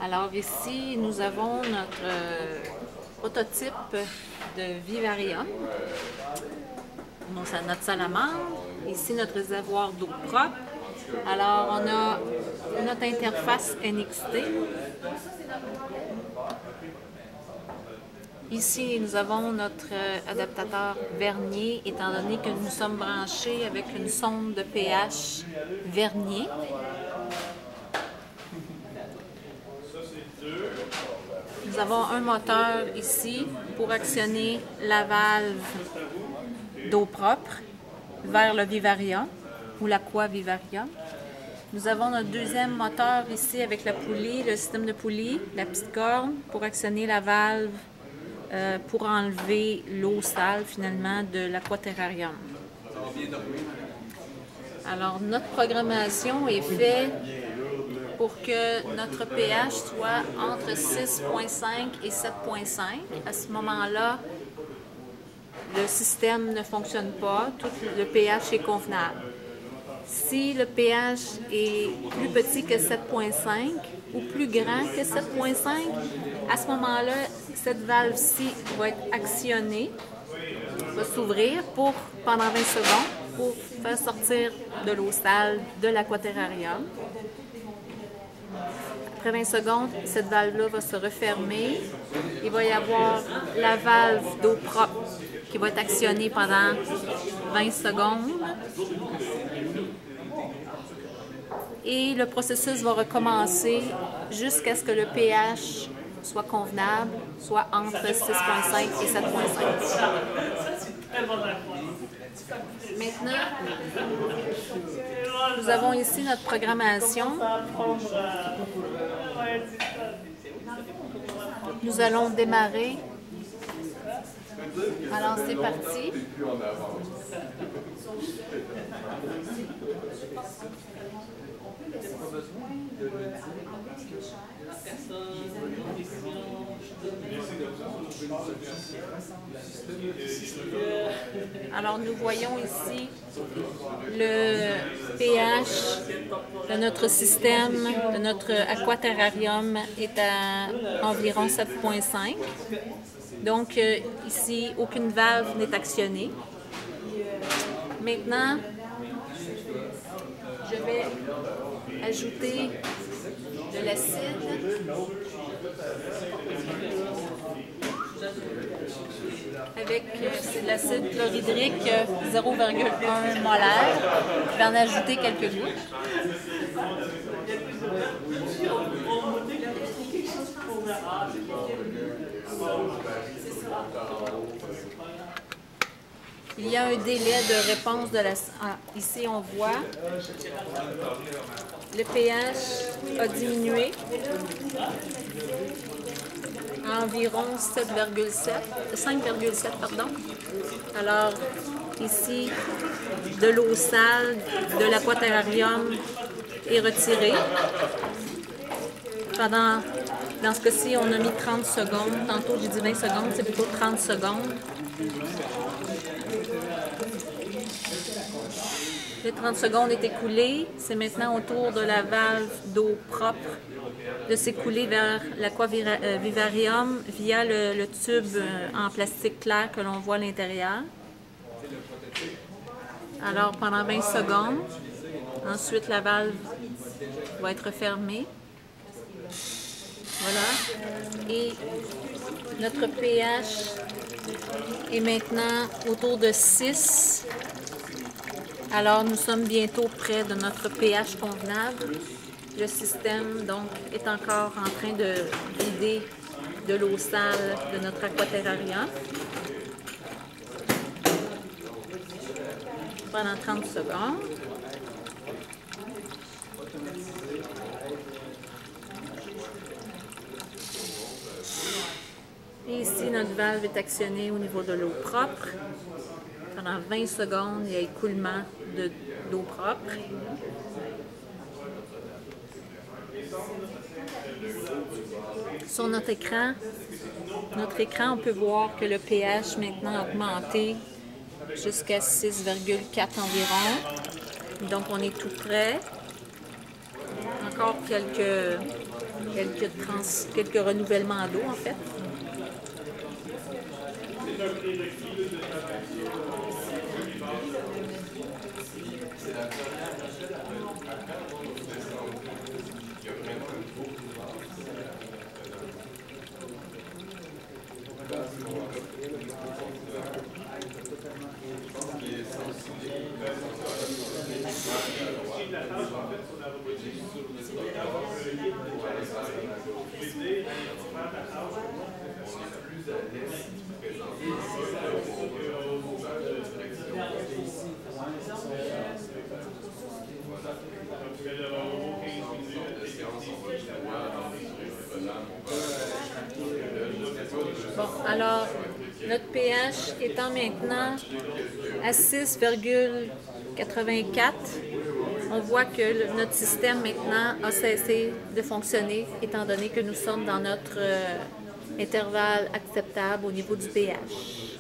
Alors ici, nous avons notre prototype de vivarium. Donc, c'est notre salamandre. Ici, notre réservoir d'eau propre. Alors, on a notre interface NXT. Ici, nous avons notre adaptateur vernier, étant donné que nous sommes branchés avec une sonde de pH vernier. Nous avons un moteur ici pour actionner la valve d'eau propre vers le vivarium ou l'aquavivarium. Nous avons notre deuxième moteur ici avec la poulie, le système de poulie, la petite corne pour actionner la valve pour enlever l'eau sale finalement de l'aquaterrarium. Alors notre programmation est faite pour que notre pH soit entre 6,5 et 7,5. À ce moment-là, le système ne fonctionne pas, tout le pH est convenable. Si le pH est plus petit que 7,5 ou plus grand que 7,5, à ce moment-là, cette valve-ci va être actionnée, va s'ouvrir pendant 20 secondes pour faire sortir de l'eau sale de l'aquaterrarium. Après 20 secondes, cette valve-là va se refermer. Il va y avoir la valve d'eau propre qui va être actionnée pendant 20 secondes. Et le processus va recommencer jusqu'à ce que le pH soit convenable, soit entre 6,5 et 7,5. Maintenant, nous avons ici notre programmation. Nous allons démarrer. Alors, c'est parti. Alors, nous voyons ici le pH de notre système, de notre aquaterrarium est à environ 7,5. Donc, ici, aucune valve n'est actionnée. Maintenant, je vais ajouter de l'acide avec c'est de l'acide chlorhydrique 0,1 molaire. Je vais en ajouter quelques gouttes. Il y a un délai de réponse de la... ici, on voit le pH a diminué à environ 5,7, pardon. Alors, ici, de l'eau sale de l'aquaterrarium est retirée. Dans ce cas-ci, on a mis 30 secondes. Tantôt, j'ai dit 20 secondes, c'est plutôt 30 secondes. Les 30 secondes est écoulées. C'est maintenant au tour de la valve d'eau propre de s'écouler vers l'aquavivarium via le tube en plastique clair que l'on voit à l'intérieur. Alors, pendant 20 secondes, ensuite la valve va être fermée. Voilà. Et notre pH est maintenant autour de 6. Alors, nous sommes bientôt près de notre pH convenable. Le système, donc, est encore en train de vider de l'eau sale de notre aquaterrarium pendant 30 secondes. Et ici, notre valve est actionnée au niveau de l'eau propre. Pendant 20 secondes, il y a écoulement d'eau propre. Sur notre écran, on peut voir que le pH maintenant a augmenté jusqu'à 6,4 environ. Donc, on est tout près. Encore quelques quelques renouvellements d'eau, en fait. Bon, alors, notre pH étant maintenant à 6,84, on voit que notre système maintenant a cessé de fonctionner étant donné que nous sommes dans notre intervalle acceptable au niveau du pH.